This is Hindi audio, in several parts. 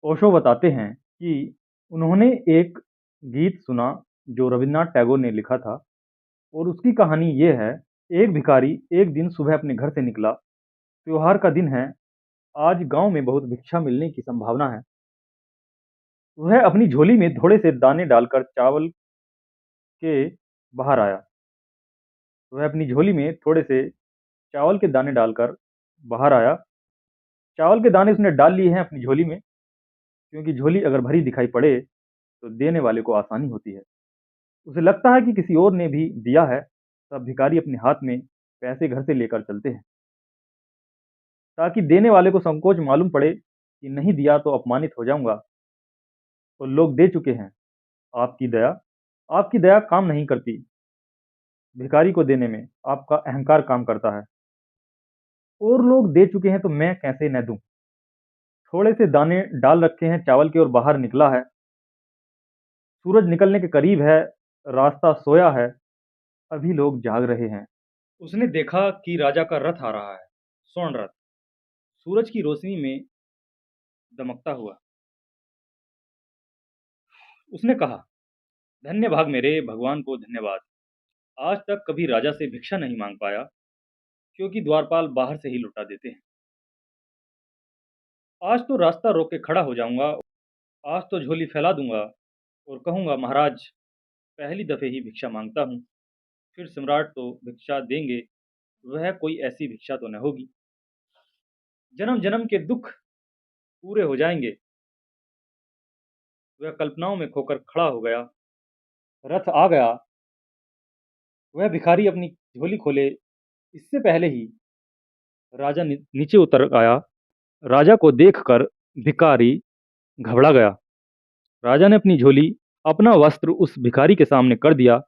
ओशो बताते हैं कि उन्होंने एक गीत सुना जो रवीन्द्रनाथ टैगोर ने लिखा था और उसकी कहानी ये है। एक भिखारी एक दिन सुबह अपने घर से निकला। त्योहार का दिन है। आज गांव में बहुत भिक्षा मिलने की संभावना है। वह अपनी झोली में थोड़े से दाने डालकर चावल के बाहर आया। वह अपनी झोली में थोड़े से चावल के दाने डालकर बाहर आया। चावल के दाने उसने डाल लिए हैं अपनी झोली में, क्योंकि झोली अगर भरी दिखाई पड़े तो देने वाले को आसानी होती है। उसे लगता है कि किसी और ने भी दिया है। तब भिखारी अपने हाथ में पैसे घर से लेकर चलते हैं, ताकि देने वाले को संकोच मालूम पड़े कि नहीं दिया तो अपमानित हो जाऊंगा। तो लोग दे चुके हैं। आपकी दया काम नहीं करती। भिखारी को देने में आपका अहंकार काम करता है। और लोग दे चुके हैं तो मैं कैसे न दूं। थोड़े से दाने डाल रखे हैं चावल के और बाहर निकला है। सूरज निकलने के करीब है। रास्ता सोया है। अभी लोग जाग रहे हैं। उसने देखा कि राजा का रथ आ रहा है, स्वर्ण रथ, सूरज की रोशनी में दमकता हुआ। उसने कहा, धन्य भाग मेरे भगवान को धन्यवाद। आज तक कभी राजा से भिक्षा नहीं मांग पाया, क्योंकि द्वारपाल बाहर से ही लौटा देते हैं। आज तो रास्ता रोक के खड़ा हो जाऊंगा। आज तो झोली फैला दूंगा और कहूंगा, महाराज, पहली दफे ही भिक्षा मांगता हूँ। फिर सम्राट तो भिक्षा देंगे। वह कोई ऐसी भिक्षा तो न होगी। जन्म जन्म के दुख पूरे हो जाएंगे। वह कल्पनाओं में खोकर खड़ा हो गया। रथ आ गया। वह भिखारी अपनी झोली खोले इससे पहले ही राजा नीचे उतर आया। राजा को देखकर भिखारी घबरा गया। राजा ने अपनी झोली, अपना वस्त्र उस भिखारी के सामने कर दिया।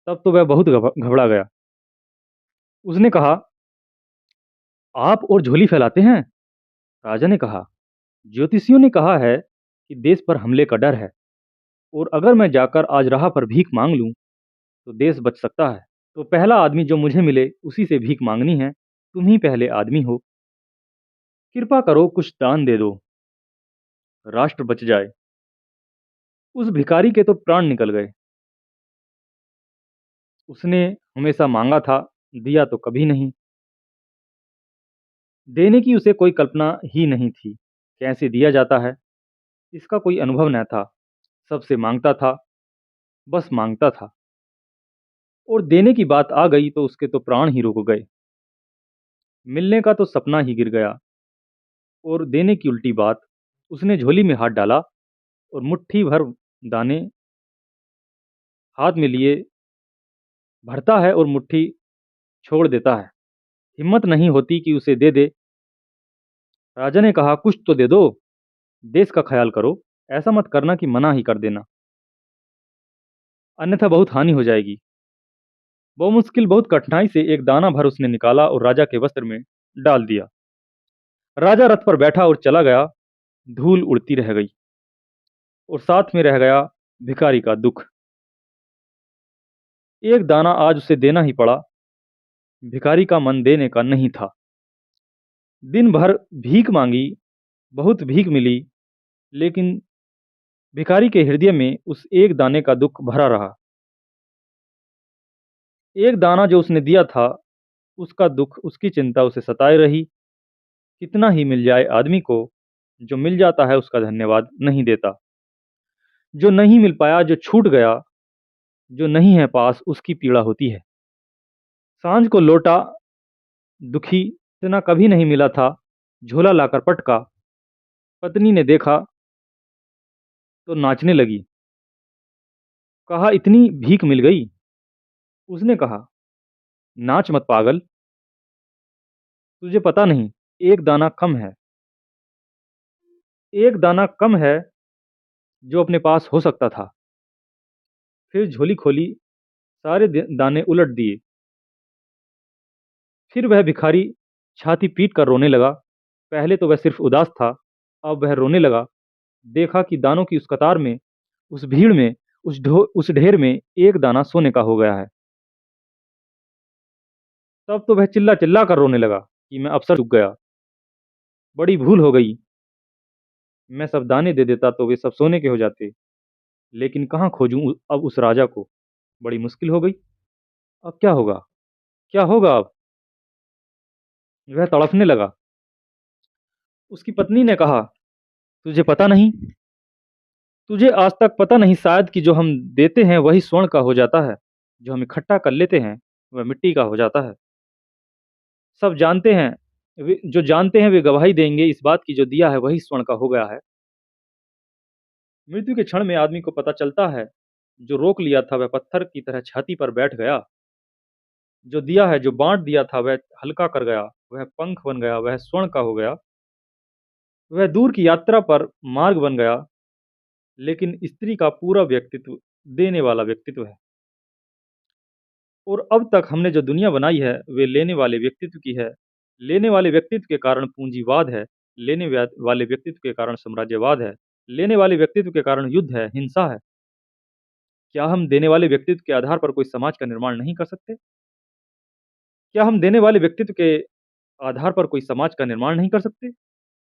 तब तो वह बहुत घबरा गया। उसने कहा, आप और झोली फैलाते हैं? राजा ने कहा, ज्योतिषियों ने कहा है कि देश पर हमले का डर है, और अगर मैं जाकर आज राह पर भीख मांग लूं तो देश बच सकता है। तो पहला आदमी जो मुझे मिले उसी से भीख मांगनी है। तुम ही पहले आदमी हो। कृपा करो, कुछ दान दे दो, राष्ट्र बच जाए। उस भिखारी के तो प्राण निकल गए। उसने हमेशा मांगा था, दिया तो कभी नहीं। देने की उसे कोई कल्पना ही नहीं थी। कैसे दिया जाता है, इसका कोई अनुभव न था। सबसे मांगता था, बस मांगता था। और देने की बात आ गई तो उसके तो प्राण ही रुक गए। मिलने का तो सपना ही गिर गया। और देने की उल्टी बात। उसने झोली में हाथ डाला और मुट्ठी भर दाने हाथ में लिए भरता है और मुट्ठी छोड़ देता है। हिम्मत नहीं होती कि उसे दे दे। राजा ने कहा, कुछ तो दे दो, देश का ख्याल करो। ऐसा मत करना कि मना ही कर देना, अन्यथा बहुत हानि हो जाएगी। बहुत मुश्किल, बहुत कठिनाई से एक दाना भर उसने निकाला और राजा के वस्त्र में डाल दिया। राजा रथ पर बैठा और चला गया। धूल उड़ती रह गई और साथ में रह गया भिखारी का दुख। एक दाना आज उसे देना ही पड़ा। भिखारी का मन देने का नहीं था। दिन भर भीख मांगी, बहुत भीख मिली, लेकिन भिखारी के हृदय में उस एक दाने का दुख भरा रहा। एक दाना जो उसने दिया था, उसका दुख, उसकी चिंता उसे सताए रही। कितना ही मिल जाए आदमी को, जो मिल जाता है उसका धन्यवाद नहीं देता। जो नहीं मिल पाया, जो छूट गया, जो नहीं है पास, उसकी पीड़ा होती है। सांझ को लौटा दुखी, इतना कभी नहीं मिला था। झोला लाकर पटका। पत्नी ने देखा तो नाचने लगी। कहा, इतनी भीख मिल गई? उसने कहा, नाच मत पागल, तुझे पता नहीं, एक दाना कम है। एक दाना कम है जो अपने पास हो सकता था। फिर झोली खोली, सारे दाने उलट दिए। फिर वह भिखारी छाती पीट कर रोने लगा। पहले तो वह सिर्फ उदास था, अब वह रोने लगा। देखा कि दानों की उस कतार में, उस भीड़ में, उस ढेर में एक दाना सोने का हो गया है। तब तो वह चिल्ला चिल्ला कर रोने लगा कि मैं अवसर चूक गया, बड़ी भूल हो गई। मैं सब दाने दे देता तो वे सब सोने के हो जाते, लेकिन कहाँ खोजूं अब उस राजा को। बड़ी मुश्किल हो गई। अब क्या होगा? क्या होगा अब? वह तड़पने लगा। उसकी पत्नी ने कहा, तुझे पता नहीं, तुझे आज तक पता नहीं शायद कि जो हम देते हैं वही स्वर्ण का हो जाता है, जो हम इकट्ठा कर लेते हैं वह मिट्टी का हो जाता है। सब जानते हैं, जो जानते हैं वे गवाही देंगे इस बात की, जो दिया है वही स्वर्ण का हो गया है। मृत्यु के क्षण में आदमी को पता चलता है, जो रोक लिया था वह पत्थर की तरह छाती पर बैठ गया। जो दिया है, जो बांट दिया था वह हल्का कर गया, वह पंख बन गया, वह स्वर्ण का हो गया। वह दूर की यात्रा पर मार्ग बन गया। लेकिन स्त्री का पूरा व्यक्तित्व देने वाला व्यक्तित्व है। और अब तक हमने जो दुनिया बनाई है वे लेने वाले व्यक्तित्व की है। लेने वाले व्यक्तित्व के कारण पूंजीवाद है। वाले व्यक्तित्व के कारण साम्राज्यवाद है। लेने वाले व्यक्तित्व के कारण युद्ध है, हिंसा है। क्या हम देने वाले व्यक्तित्व के आधार पर कोई समाज का निर्माण नहीं कर सकते? क्या हम देने वाले व्यक्तित्व के आधार पर कोई समाज का निर्माण नहीं कर सकते?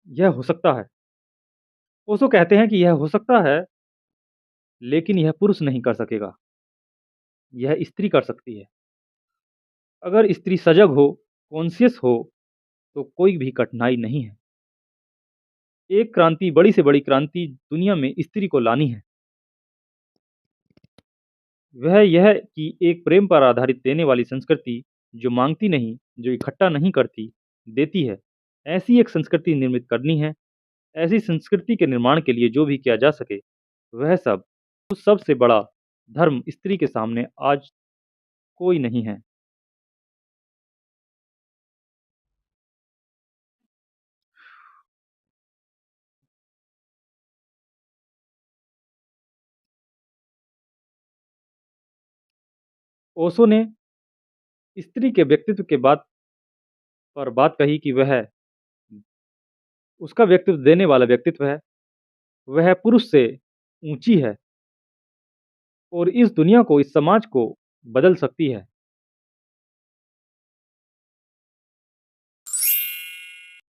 यह हो सकता है। ओशो कहते हैं कि यह हो सकता है, लेकिन यह पुरुष नहीं कर सकेगा, यह स्त्री कर सकती है। अगर स्त्री सजग हो, कॉन्शियस हो, तो कोई भी कठिनाई नहीं है। एक क्रांति, बड़ी से बड़ी क्रांति दुनिया में स्त्री को लानी है। वह यह कि एक प्रेम पर आधारित देने वाली संस्कृति, जो मांगती नहीं, जो इकट्ठा नहीं करती, देती है, ऐसी एक संस्कृति निर्मित करनी है। ऐसी संस्कृति के निर्माण के लिए जो भी किया जा सके, वह सब, उस सबसे बड़ा धर्म स्त्री के सामने आज कोई नहीं है। ओशो ने स्त्री के व्यक्तित्व के बात पर बात कही कि वह, उसका व्यक्तित्व देने वाला व्यक्तित्व है, वह पुरुष से ऊंची है और इस दुनिया को, इस समाज को बदल सकती है।